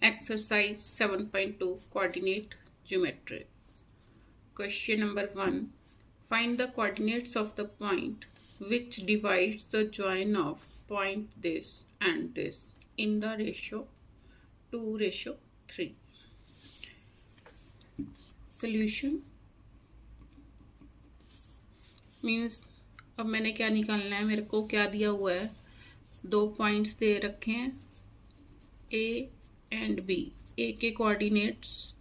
Exercise 7.2 Coordinate Geometry. Question number 1. Find the coordinates of the point which divides the join of point this and this in the ratio 2:3. Solution means अब मैंने क्या निकालना है, मेरे को क्या दिया हुआ है, दो पॉइंट्स दे रखे हैं ए एंड बी. ए के कोऑर्डिनेट्स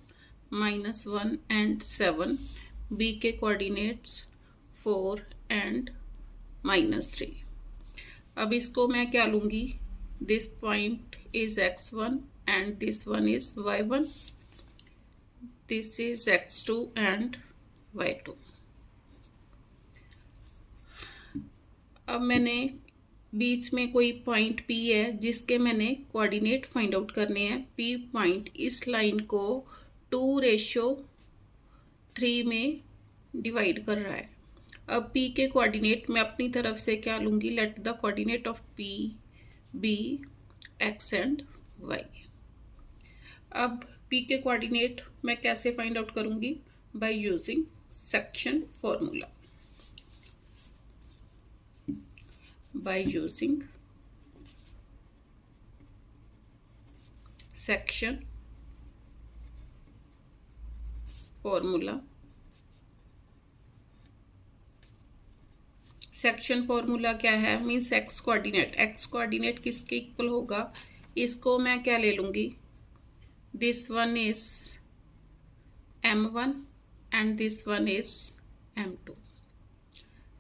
-1 and 7, बी के कोऑर्डिनेट्स 4 and -3. अब इसको मैं क्या लूँगी, this point is x1 and this one is y1, this is x2 and y2. अब मैंने बीच में कोई पॉइंट P है जिसके मैंने कोऑर्डिनेट फाइंड आउट करने हैं. P पॉइंट इस लाइन को 2:3 में डिवाइड कर रहा है. अब P के कोऑर्डिनेट मैं अपनी तरफ से क्या लूँगी, let the coordinate of P B x and y. अब P के कोऑर्डिनेट मैं कैसे फाइंड आउट करूँगी, by using section formula. By using section formula. Section formula क्या है, मीन्स एक्स कोऑर्डिनेट किसके इक्वल होगा, इसको मैं क्या ले लूँगी, this one is m1 and this one is m2.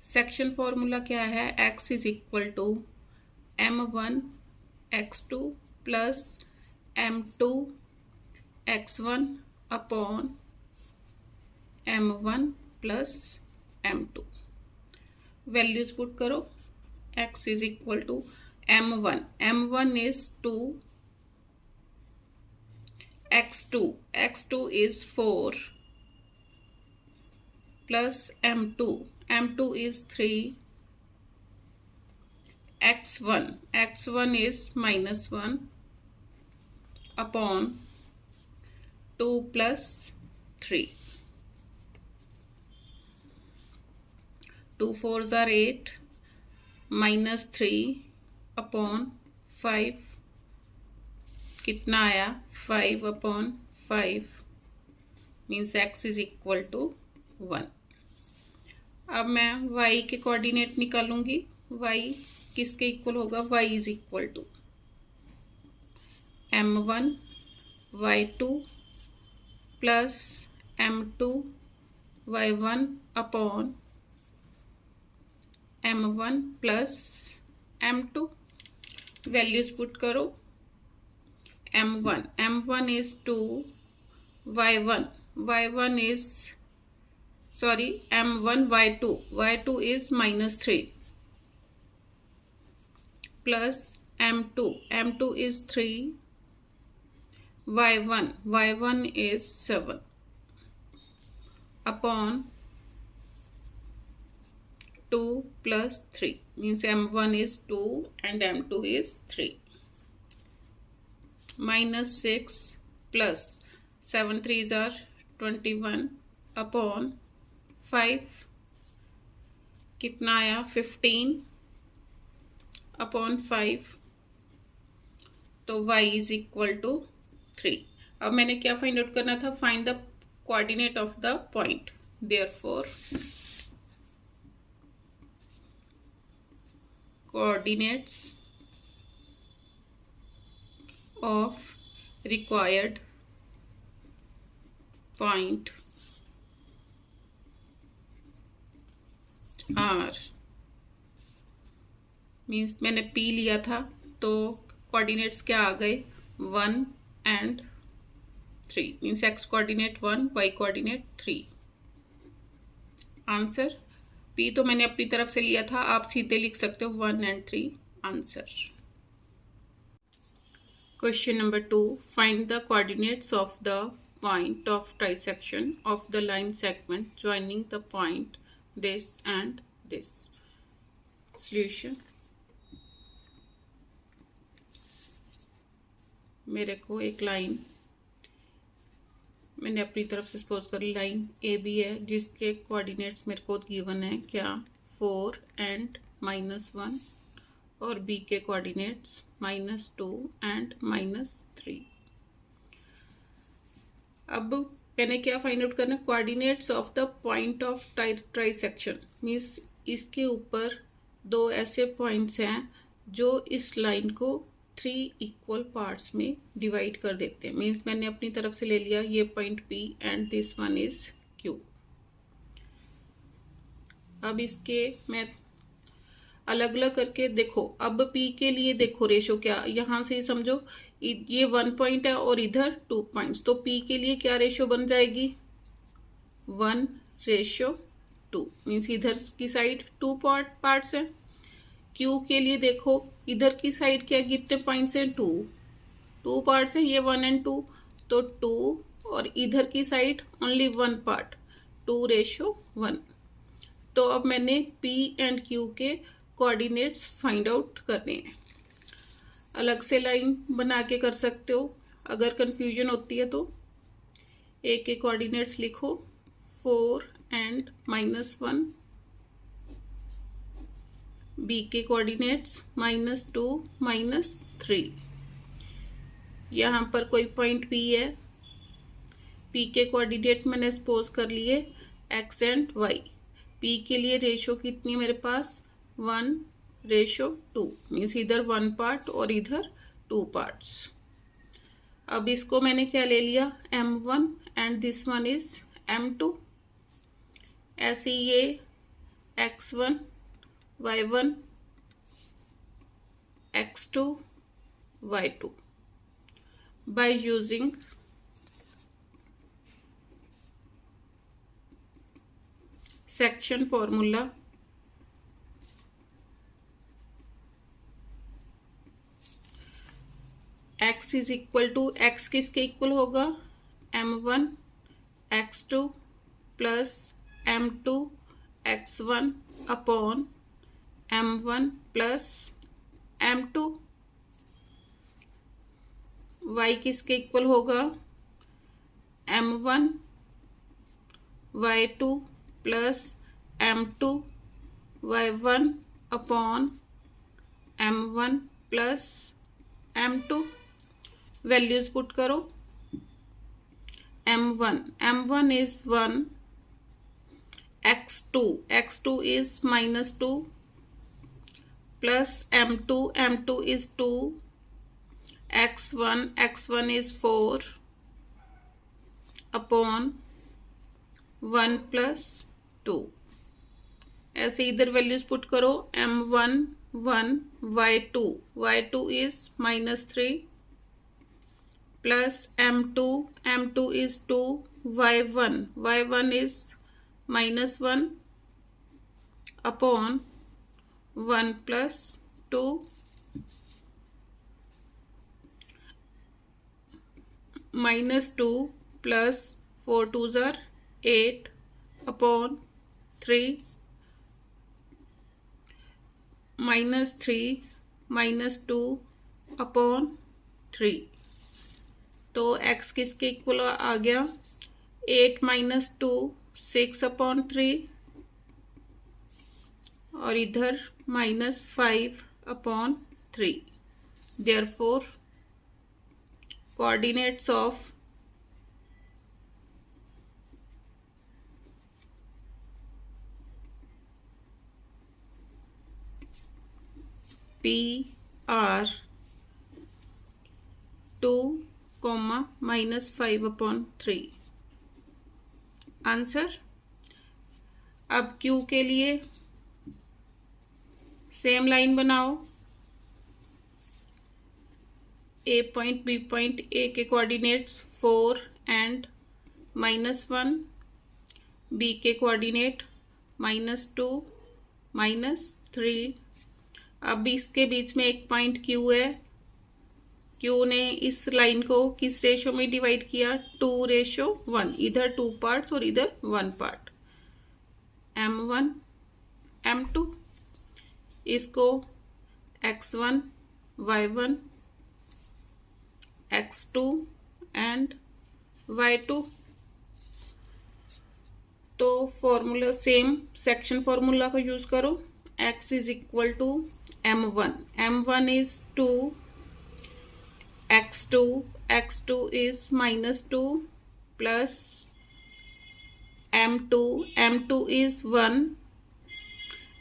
Section formula क्या है, x is equal to m1 x2 plus m2 x1 upon m1 plus m2. Values put करो. x is equal to m1 is 2, x2 is 4 plus m2 is 3, x1 is -1 upon 2 plus 3. 2 4s are 8, -3 upon 5 कितना आया, 5 upon 5 means x is equal to 1. अब मैं y के coordinate निकालूंगी. y किसके equal होगा, y is equal to m1 y2 plus m2 y1 upon m1 plus m2. Values put करो. m1 is 2, y1 is m1 y2 is -3 plus m2 is 3, y1 is 7 upon 2 plus 3 means m1 is 2 and m2 is 3. -6 plus 7 3s are 21 upon 5 कितना आया, 15 upon 5. तो y is equal to 3. अब मैंने क्या find out करना था, find the coordinate of the point. Therefore coordinates of required point are means मैंने P लिया था तो कोऑर्डिनेट्स क्या आ गए, 1 and 3 means x coordinate 1, y coordinate 3. Answer P तो मैंने अपनी तरफ से लिया था, आप सीधे लिख सकते हो 1 and 3 answer. Question number 2. Find the coordinates of the point of trisection of the line segment joining the point this and this. Solution. मेरे को एक लाइन मैंने अपनी तरफ से सपोज कर ली, लाइन ए बी है जिसके कोऑर्डिनेट्स मेरे को गिवन है क्या 4 एंड -1 और बी के कोऑर्डिनेट्स -2 एंड -3। अब मैंने क्या फाइंड आउट करना है, coordinates of the point of trisection means इसके ऊपर दो ऐसे पॉइंट्स हैं जो इस लाइन को 3 इक्वल पार्ट्स में डिवाइड कर देते हैं। मीन्स मैंने अपनी तरफ से ले लिया ये point P and this one is Q। अब इसके मैं अलग अलग करके देखो, अब P के लिए देखो रेशो क्या, यहां से समझो ये 1 पॉइंट है और इधर 2 पॉइंट्स, तो P के लिए क्या रेशो बन जाएगी 1:2। मीन्स इधर की साइड 2 पार्ट्स हैं। Q के लिए देखो इधर की साइड क्या कितने पॉइंट्स हैं 2 पार्ट्स हैं, ये 1 एंड 2, तो 2 और इधर की साइड ओनली 1 पार्ट 2:1। तो अब मैंने P एंड Q के कोऑर्डिनेट्स फाइंड आउट करने हैं। अलग से लाइन बना के कर सकते हो, अगर कंफ्यूजन होती है तो A के कोऑर्डिनेट्स लिखो 4 एंड -1, B के कोऑर्डिनेट्स -2 -3। यहाँ पर कोई पॉइंट P है, P के कोऑर्डिनेट मैंने सपोज कर लिए X एंड Y। P के लिए रेशो कितनी है मेरे पास 1:2, मीन्स इधर 1 पार्ट और इधर 2 पार्ट्स। अब इसको मैंने क्या ले लिया M1 and this one is M2। ऐसे ये X1 Y1 X2 Y2 by using section formula x is equal to, x किसके इक्वल होगा M1 X2 plus M2 X1 upon M1 plus M2। y किसके इक्वल होगा M1 Y2 plus M2 Y1 upon M1 plus M2। Values put करो, M1 is 1, X2 is -2 plus M2 is 2, X1 is 4 upon 1 plus 2। ऐसे इधर values put करो, M1 1, Y2 is -3 plus M2 is 2, Y1 is -1 upon 1 plus 2 -2 plus 4 2s are 8 upon 3 -3 -2 upon 3। तो x किसके equal आ गया 8 - 2 6 upon 3 और इधर -5 upon 3। Therefore coordinates of P are 2, -5 upon 3। Answer. अब Q के लिए सेम लाइन बनाओ, A point B point, A के कोऑर्डिनेट्स 4 एंड -1, B के कोऑर्डिनेट -2 -3। अब इसके बीच में एक पॉइंट Q है, Q ने इस लाइन को किस रेशो में डिवाइड किया 2:1, इधर 2 पार्ट्स और इधर 1 पार्ट, M1 M2। इसको X1 Y1 x2 and y2। तो फॉर्मूला सेम सेक्शन फॉर्मूला का यूज करो। x is equal to m1, m1 is 2, x2 is -2 plus m2 is 1,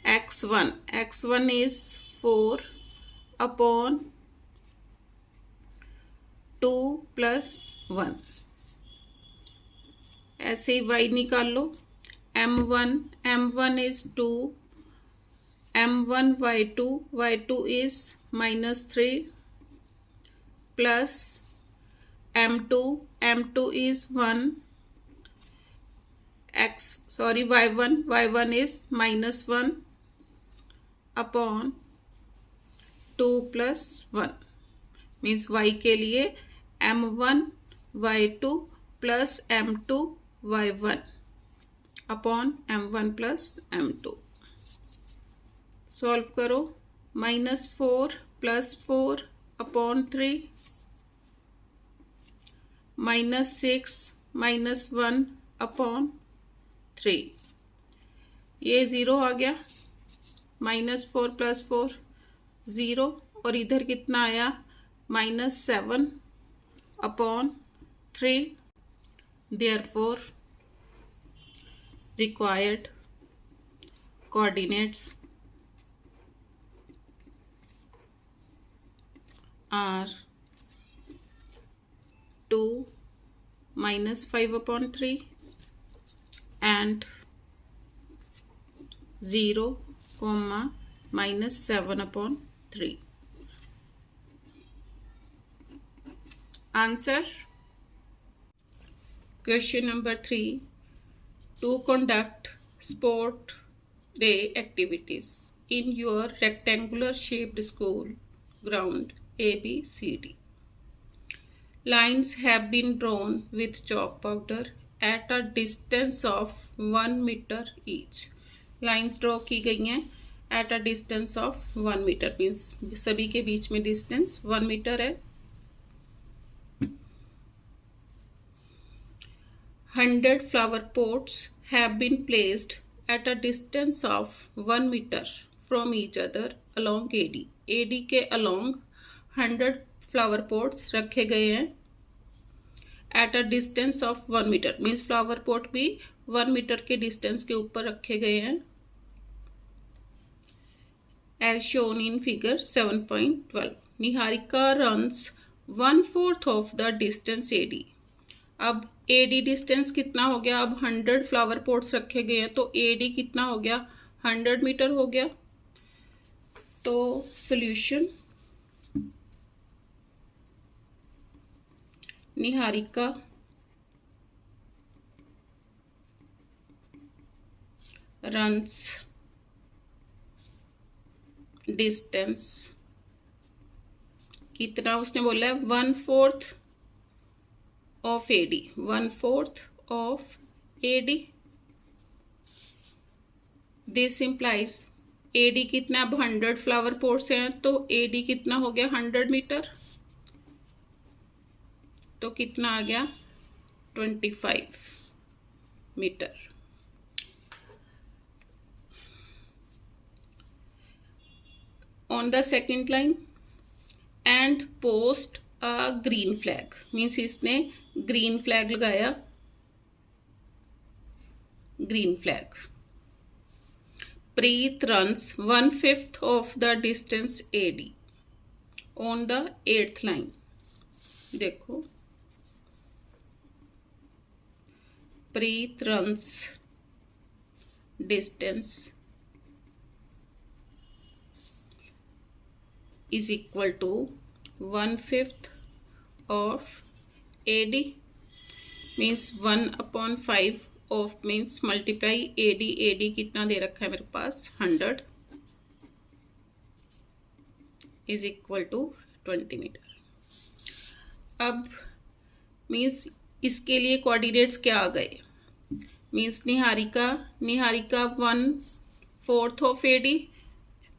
x1 is 4 upon 2 plus 1। ऐसे ही y निकाल लो। m1 is 2, m1 y2 is -3 plus m2 is 1, y1 is -1 upon 2 plus 1। Means y के लिए m1 y2 plus m2 y1 upon m1 plus m2। Solve करो। -4 + 4 upon 3, -6 -1 upon 3। ये 0 आ गया। -4 + 4 0, और इधर कितना आया -7 upon 3। Therefore required coordinates are 2 -5 upon 3 and 0, -7 upon 3। Answer. Question number 3. To conduct sport day activities in your rectangular shaped school ground ABCD. Lines have been drawn with chalk powder at a distance of 1 meter each. Lines draw की गई हैं at a distance of 1 meter, means सभी के बीच में distance 1 meter है। 100 flower pots have been placed at a distance of 1 meter from each other along AD. AD के along 100 flower pots रखे गए हैं at a distance of 1 meter, means flower pot भी 1 meter के distance के ऊपर रखे गए हैं as shown in figure 7.12. Niharika runs 1/4 of the distance AD. अब AD डिस्टेंस कितना हो गया? अब 100 फ्लावर पॉट्स रखे गए हैं तो AD कितना हो गया? 100 मीटर हो गया। तो सॉल्यूशन, निहारिका रन्स डिस्टेंस कितना उसने बोला है? 1/4 of AD, 1/4 of AD। This implies AD कितना? अब 100 फ्लावर पोट्स हैं तो AD कितना हो गया? 100 मीटर। तो कितना आ गया? 25 metre. On the second line, and post a green flag, means इसने ग्रीन फ्लैग लगाया। Green flag. Preet runs 1/5 of the distance AD on the 8th line। देखो, प्रीत runs distance is equal to 1/5 of AD, means 1/5 of means multiply AD कितना दे रखा है मेरे पास? 100 is equal to 20 metre. अब means इसके लिए कोऑर्डिनेट्स क्या आ गए? Means Niharika 1/4 of AD,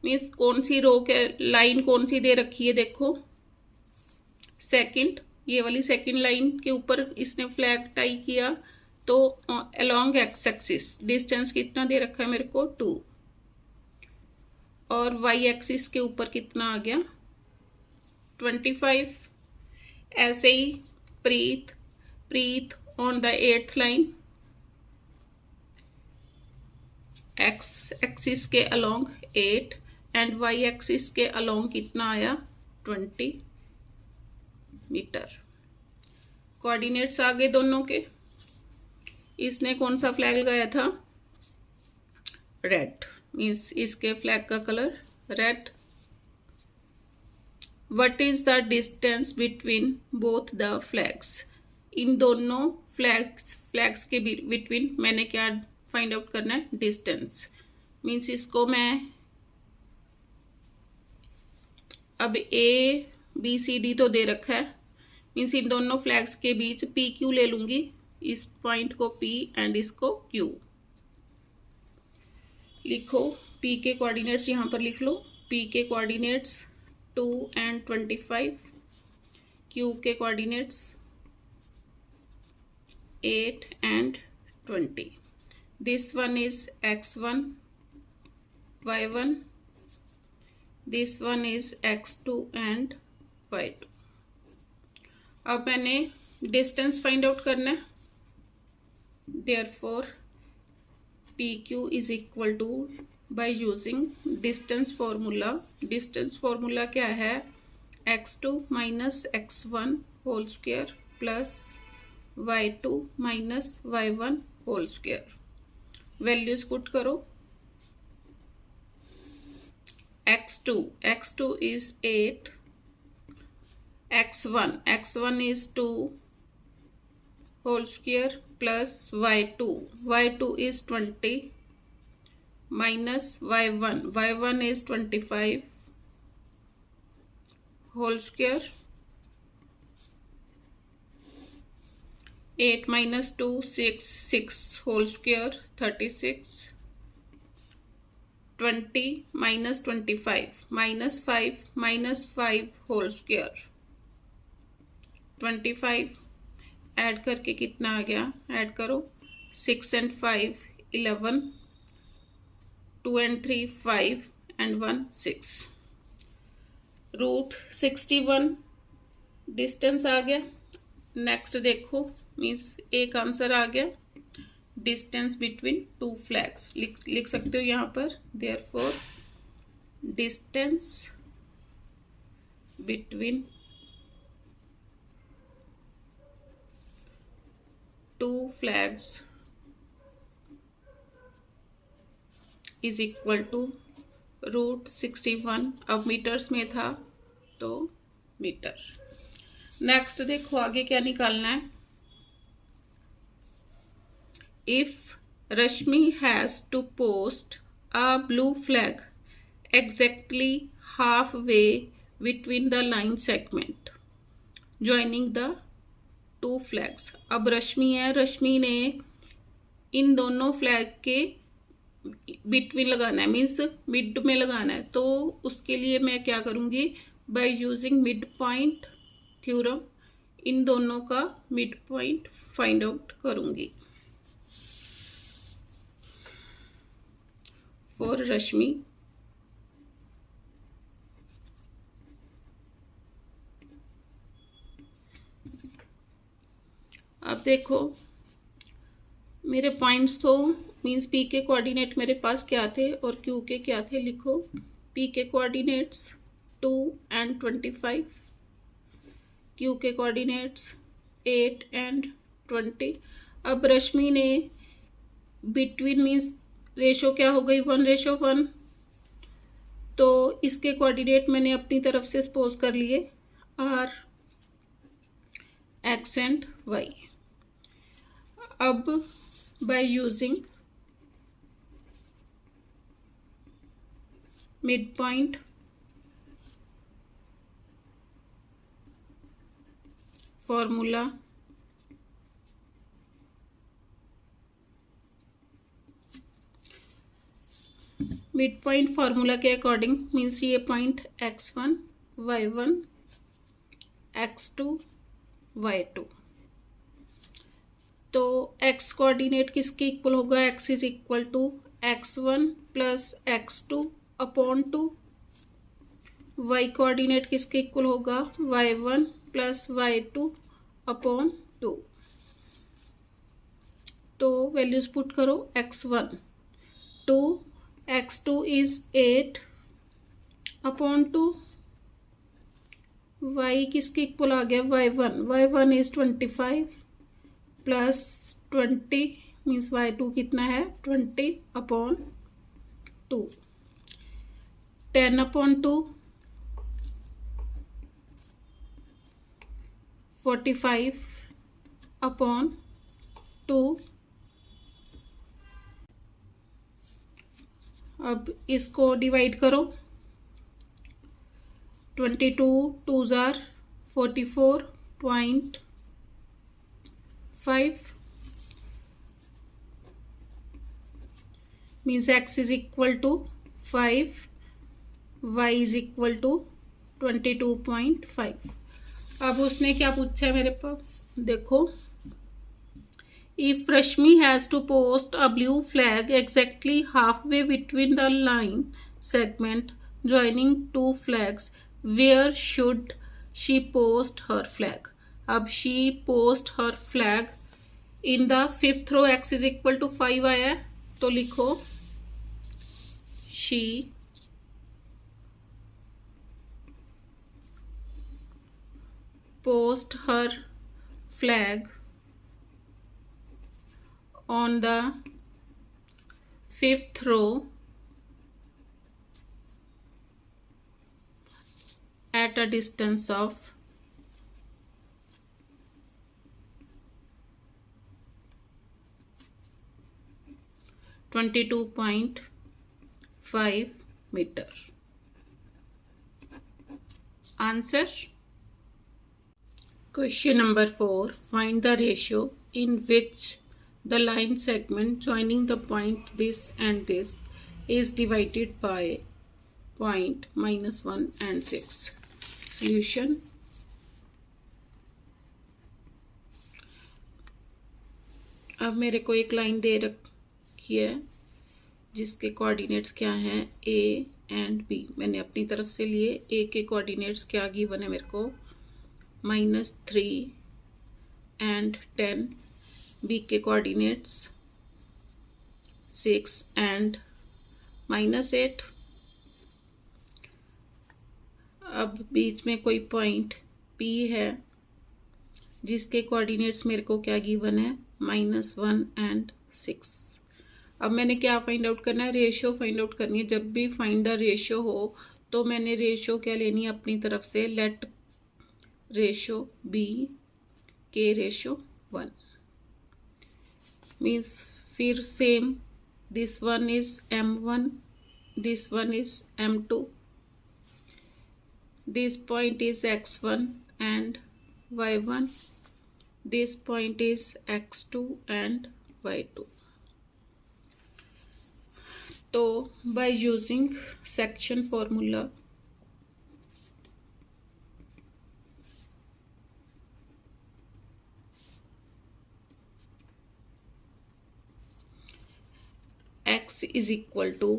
means कौन सी रो के लाइन कौन सी दे रखी है? देखो सेकंड, ये वाली सेकंड लाइन के ऊपर इसने फ्लैग टाई किया, तो अलोंग एक्स एक्सिस डिस्टेंस कितना दे रखा है मेरे को 2, और वाई एक्सिस के ऊपर कितना आ गया 25। ऐसे ही प्रीत on the 8th line X axis के अलोंग 8 एंड वाई एक्सिस के अलोंग कितना आया 20 मीटर। कोऑर्डिनेट्स आ गए दोनों के। इसने कौन सा फ्लैग लगाया था, रेड, मीन्स इसके फ्लैग का colour red. What is the distance between both the flags, इन दोनों फ्लैग्स के बिटवीन मैंने क्या फाइंड आउट करना है, डिस्टेंस। मीन्स इसको मैं अब ABCD तो दे रखा है, मीन्स इन दोनों फ्लैग्स के बीच PQ ले लूंगी, इस पॉइंट को P एंड इसको Q। लिखो P के कोऑर्डिनेट्स यहाँ पर लिख लो, P के कोऑर्डिनेट्स 2 and 25, Q के coordinates 8 and 20। This one is x1 y1, this one is x2 and y2। अब मैंने डिस्टेंस फाइंड आउट करना है, therefore PQ is equal to, by using distance formula, distance formula क्या है, x2 minus x1 whole square plus y2 minus y1 whole square. Values put करो, x2 is 8, x1 is 2 whole square plus y2 is 20 minus y1 is 25 whole square, 8 minus 2 6 whole square 36, 20 minus 25 minus 5 whole square 25। Add करके कितना आ गया, add करो 6 and 5 11, 2 and 3 5 and 1 6, root 61 distance आ गया। Next देखो, means एक answer आ गया, distance between 2 flags लिख सकते हो यहाँ पर, therefore distance between 2 flags is equal to root 61। अब मीटर्स में था तो मीटर। नेक्स्ट देखो आगे क्या निकालना है, if Rashmi has to post a blue flag exactly half way between the line segment joining the 2 flags. अब रश्मि है, रश्मि ने इन दोनों फ्लैग के बिटवीन लगाना है, मीन्स मिड में लगाना है, तो उसके लिए मैं क्या करूंगी, bye using mid point theorem in दोनों का मिड पॉइंट फाइंड आउट करूंगी फॉर रश्मि। अब देखो मेरे पॉइंट्स तो मीन्स P के कोऑर्डिनेट मेरे पास क्या थे और Q के क्या थे, लिखो P के कोऑर्डिनेट्स 2 and 25, Q के कोऑर्डिनेट्स 8 and 20। अब रश्मि ने बिटवीन मीन्स रेशो क्या हो गई 1:1, तो इसके कोऑर्डिनेट मैंने अपनी तरफ से सपोज कर लिए R X and Y। अब by using mid point formula, mid point formula के अकॉर्डिंग मीन्स ये point x1 y1 x2 y2। तो x कोऑर्डिनेट किसके इक्वल होगा, x is equal to x1 plus x2 upon 2। y coordinate किसके equal होगा, y1 plus y2 upon 2। तो values put करो, x1 2, x2 is 8 upon 2। y किसके equal आ गया, y1 is 25 plus 20 means y2 कितना है 20 अपॉन 2। 10 upon 2 45 upon 2। अब इसको डिवाइड करो, 22 2s are 44.5 means x is equal to 5, y is equal to 22.5। अब उसने क्या पूछा है मेरे पास, देखो, if Rashmi has to post a blue flag exactly halfway between the line segment joining two flags, where should she post her flag? अब she post her flag in the fifth row, x is equal to 5 आया है, तो लिखो she post her flag on the fifth row at a distance of 22.5 meter। Answer. Question number 4. Find the ratio in which the line segment joining the point this and this is divided by point -1 and 6. Solution. अब मेरे को एक line दे रखी है जिसके coordinates क्या हैं, a and b। मैंने अपनी तरफ से लिए, a के कोऑर्डिनेट्स क्या गिवन है मेरे को, -3 एंड 10, b के कोऑर्डिनेट्स 6 एंड -8। अब बीच में कोई पॉइंट P है जिसके कोऑर्डिनेट्स मेरे को क्या गिवन है, -1 एंड 6। अब मैंने क्या फाइंड आउट करना है, रेशियो फाइंड आउट करनी है। जब भी फाइंड द रेशियो हो तो मैंने रेशियो क्या लेनी है अपनी तरफ से, लेट रेशियो बी के रेशियो 1 मीन्स, फिर same this one is m1, this one is m2, this point is x1 and y1, this point is x2 and y2। तो by using section formula x is equal to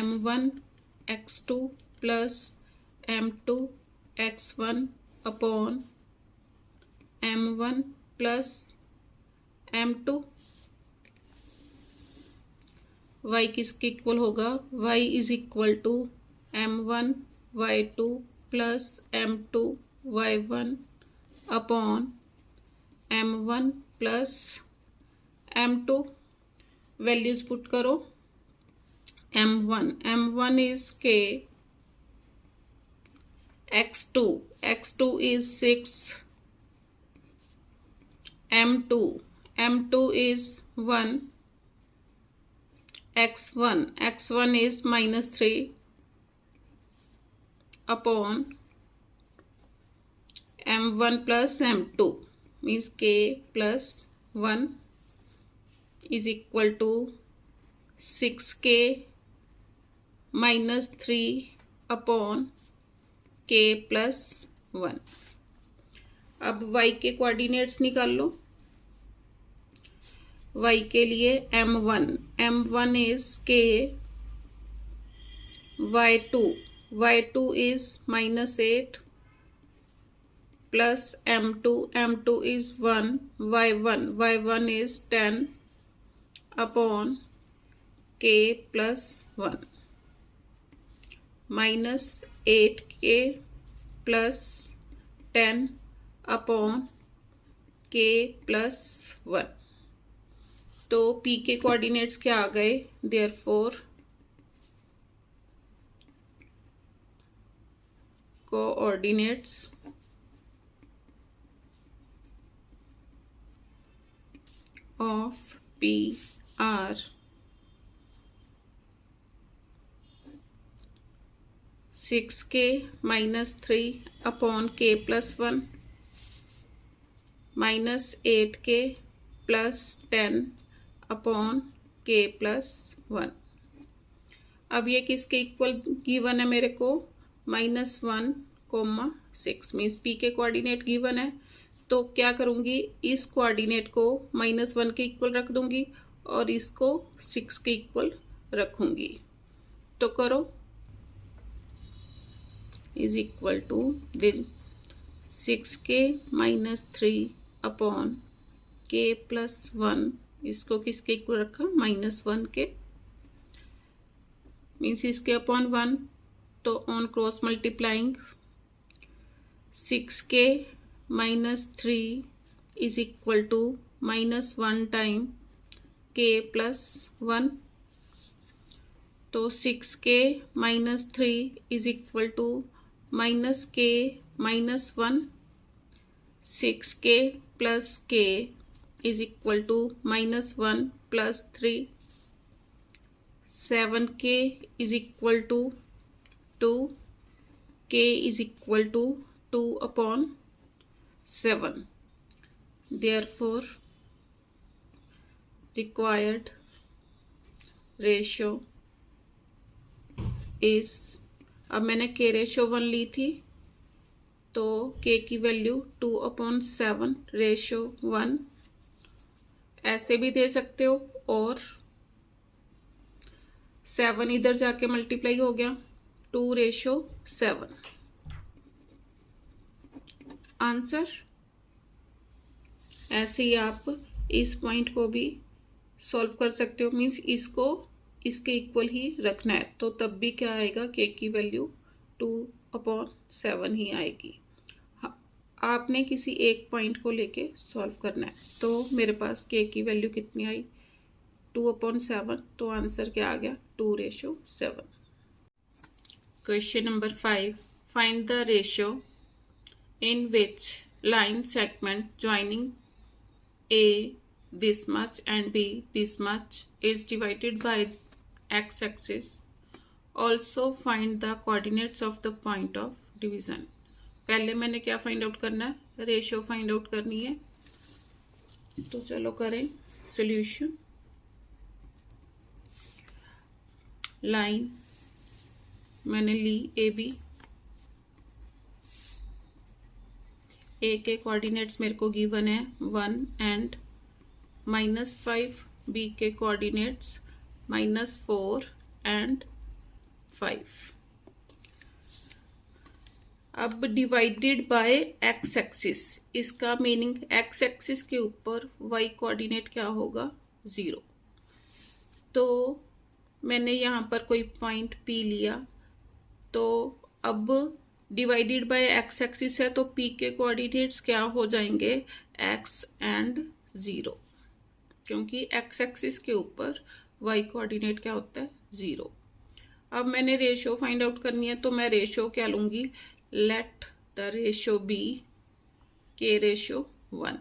m1 x2 plus m2 x1 upon m1 plus m2। y किसके equal होगा, y is equal to m1 y2 plus m2 y1 upon m1 plus m2। Values put करो, m1 is k, x2 is 6, m2 is 1, x1 is -3 upon m1 plus m2 means k plus 1 is equal to 6k -3 upon k plus 1। अब y के coordinates निकाल लो। y के लिए m1 is k, y2 is -8 plus m2 is 1, y1 is 10 upon k plus 1, minus 8k plus 10 upon k plus 1। तो p के coordinates क्या आ गए, therefore coordinates of p are 6k minus 3 upon k plus 1, minus 8k plus 10 upon k plus 1। अब ये किसके equal given है मेरे को, -1,6 मीन्स p के कोऑर्डिनेट गिवन है। तो क्या करूँगी, इस कोऑर्डिनेट को -1 के इक्वल रख दूंगी और इसको 6 के इक्वल रखूंगी। तो करो, is equal to 6k minus 3 अपॉन k प्लस 1, इसको किसके इक्वल रखा, -1 के, मीन्स इसके अपॉन 1। तो on cross multiplying 6k minus 3 is equal to -1 time k plus 1। तो 6k minus 3 is equal to -k minus 1, 6k plus k is equal to -1 plus 3, 7k is equal to 2, k is equal to 2 upon 7। Therefore required ratio is, अब मैंने k ratio 1 ली थी तो k की value 2/7 ratio 1 ऐसे भी दे सकते हो, और 7 इधर जाके मल्टीप्लाई हो गया, 2/7 आंसर। ऐसे ही आप इस पॉइंट को भी सॉल्व कर सकते हो, मीन्स इसको इसके इक्वल ही रखना है, तो तब भी क्या आएगा, k की वैल्यू 2/7 ही आएगी। आपने किसी एक पॉइंट को लेके सॉल्व करना है। तो मेरे पास k की वैल्यू कितनी आई, 2/7, तो आंसर क्या आ गया, 2/7। Question number 5, find the ratio in which line segment joining a this much and b this much is divided by x axis. Also find the coordinates of the point of division. पहले मैंने क्या find out करना है, ratio find out करनी है। तो चलो करें सॉल्यूशन। लाइन मैंने ली ए बी, ए के कोऑर्डिनेट्स मेरे को गिवन है 1 एंड -5, बी के कोऑर्डिनेट्स -4 एंड 5। अब डिवाइडेड बाय एक्स एक्सिस, इसका मीनिंग एक्स एक्सिस के ऊपर वाई कोऑर्डिनेट क्या होगा, 0। तो मैंने यहाँ पर कोई पॉइंट पी लिया, तो अब डिवाइडेड बाय एक्स एक्सिस है तो पी के कोऑर्डिनेट्स क्या हो जाएंगे, एक्स एंड 0, क्योंकि एक्स एक्सिस के ऊपर वाई कोऑर्डिनेट क्या होता है, 0। अब मैंने रेशियो फाइंड आउट करनी है, तो मैं रेशियो क्या लूंगी, let the ratio B k/1।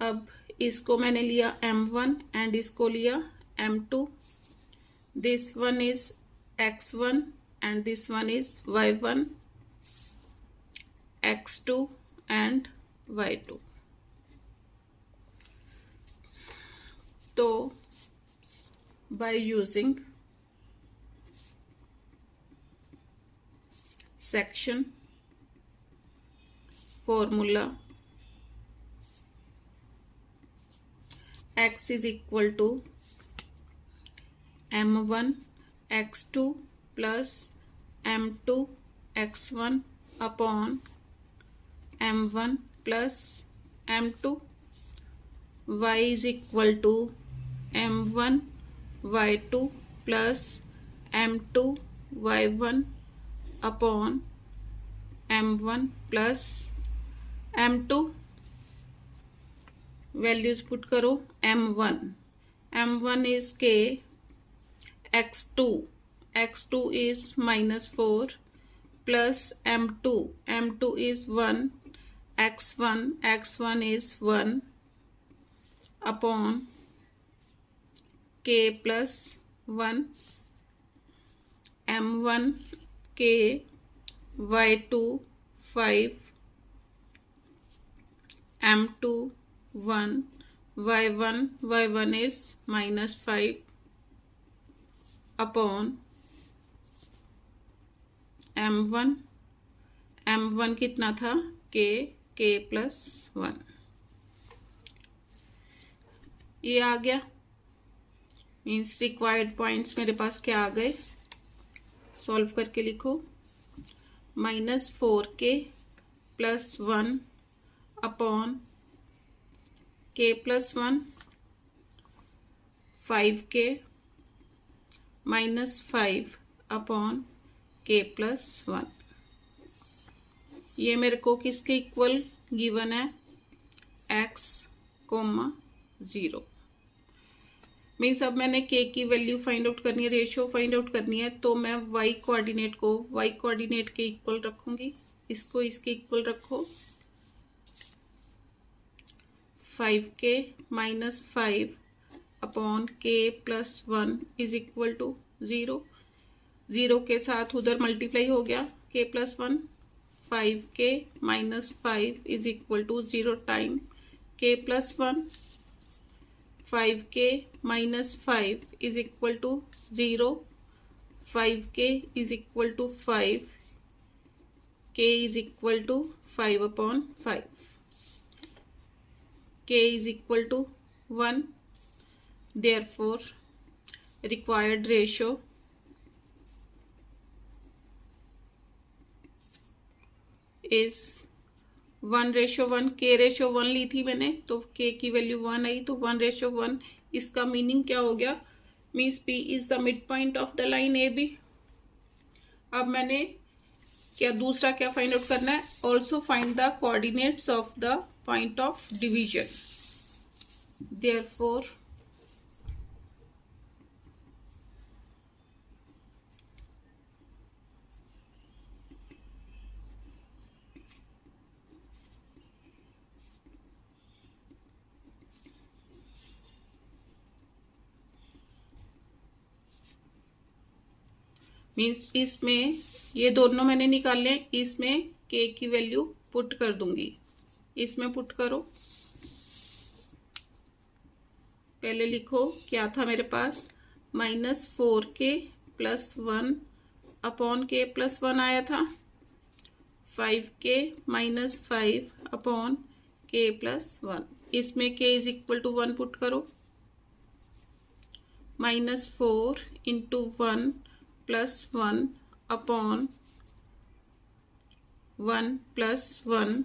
अब इसको मैंने लिया m1 एंड इसको लिया m2। This one is x1 and this one is y1, x2 and y2। तो by using section formula x is equal to m1 x2 plus m2 x1 upon m1 plus m2. Y is equal to m1 y2 plus m2 y1 upon m1 plus m2. Values put करो. m1 is k, x2 is -4 plus m2 is 1, x1 is 1 upon k plus 1, m1 k, y2 5, m2 1, y1 is -5 upon m1 कितना था k plus 1. ये आ गया. Means required points मेरे पास क्या आ गए. Solve करके लिखो. -4k plus 1 upon k plus 1, 5k -5 upon k plus 1. ये मेरे को किसके इक्वल गिवन है. x, 0. मीन्स अब मैंने k की वैल्यू फाइंड आउट करनी है, रेशियो फाइंड आउट करनी है. तो मैं y कोऑर्डिनेट को y कोऑर्डिनेट के इक्वल रखूंगी. इसको इसके इक्वल रखो. 5k -5 upon k plus 1 is equal to 0. 0 के साथ उधर मल्टीप्लाई हो गया k plus 1. 5k -5 is equal to 0 time k plus 1. 5k -5 is equal to 0. 5k is equal to 5. k is equal to 5 upon 5. k is equal to 1. Therefore, required ratio is 1:1. k ratio 1 ली थी मैंने, तो k की value 1 आई, तो 1:1. इसका meaning क्या हो गया. Means p is the mid point of the line A B. अब मैंने दूसरा क्या फाइंड आउट करना है. Also find the coordinates of the point of division. Therefore, means इसमें ये दोनों मैंने निकाले. इसमें k की वैल्यू पुट कर दूंगी. इसमें पुट करो. पहले लिखो क्या था मेरे पास. -4k plus 1 upon k plus 1 आया था. 5k -5 upon k plus 1. इसमें k is equal to 1 put करो. -4 इंटू 1 plus 1 अपॉन 1 plus 1.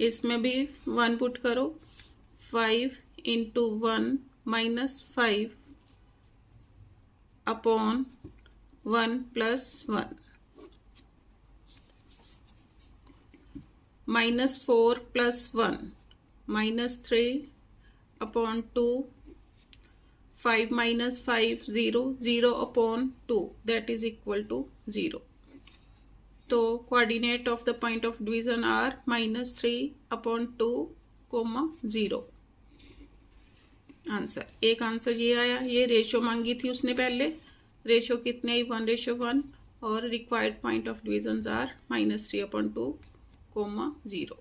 इसमें भी 1 पुट करो. 5 into 1 -5 upon 1 plus 1. -4 plus 1 -3 upon 2. 5 - 5 0. 0 upon 2 that is equal to 0. तो coordinate of the point of division are -3 upon 2, 0. Answer. एक answer ये आया. ये रेशो मांगी थी उसने पहले. रेशो कितने आई. 1:1. और required point of division are -3 upon 2, 0.